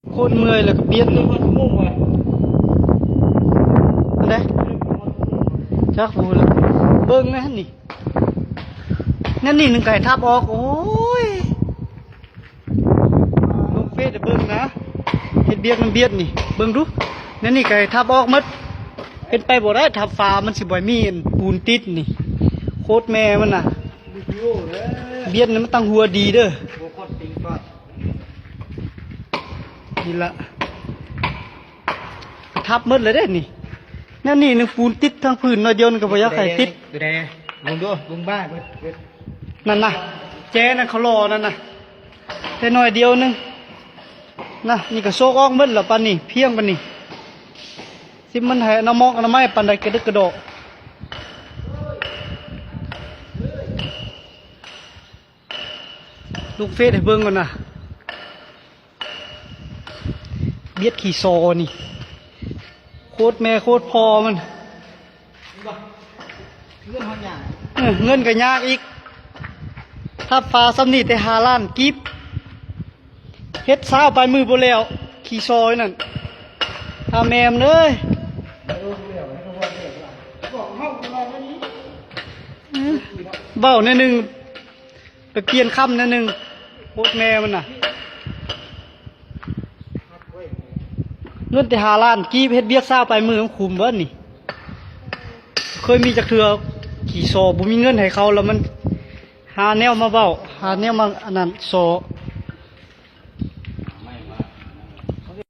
โคตรเมื่อยแล้วก็เบียดเลยอันใดจักฟูแล้วเบิ่งนะนี่นั่นนี่หนึ่งไก่ทับออกโอ้ยลูกเฟสเบิ่งนะเฮ็ดเบียดมันเบียดนี่เบิ่งดูนั่นนี่ไก่ทับออกหมดเป็นไปบ่ได้ทับฟ้ามันสิบ่มีปูนติดนี่โคตรแม่มันน่ะเบียดนี่มันตั้งหัวดีเด้อนี่ละทับหมดเลยเด้นี่นั่นนี่นึงปูนติดทั้งพื้นน้อยเดียวนึงก็บ่อยากให้ติดแดงลงด้วยลงบ้านนั่นน่ะแจ้นั่นเขารอนั่นน่ะแต่น้อยเดียวนึงนะนี่ก็โซกออกหมดแล้วปานนี้เพียงปานนี้สิมันให้น้ำมอกน้ำไม้ปานใดกระดึกกระโดดลูกเฟสให้เบิ่งก่อนนะเบียดขี่ซอนี่โคตรแม่โคตรพอมันเงินก็ยากอีกถ้าฟ้าซ้ำนี่แต่5 ล้านกิบเฮ็ดเช้าไปมือบ่แล้วขี่ซอยนั่นแมมเลยเบ้าเนี่ยหนึ่งไปเปลี่ยนคำเนี่ยหนึ่งโคตรแม่มันน่ะเงินแต่5 ล้านกีบเฮ็ดเบียกเช้าไปมือมันคุมเบิ้ลนี่เคยมีจักเทือขี่โซบ่มีเงินให้เขาแล้วมันหาแนวมาเบ้าหาแนวมาอันนั้นโซ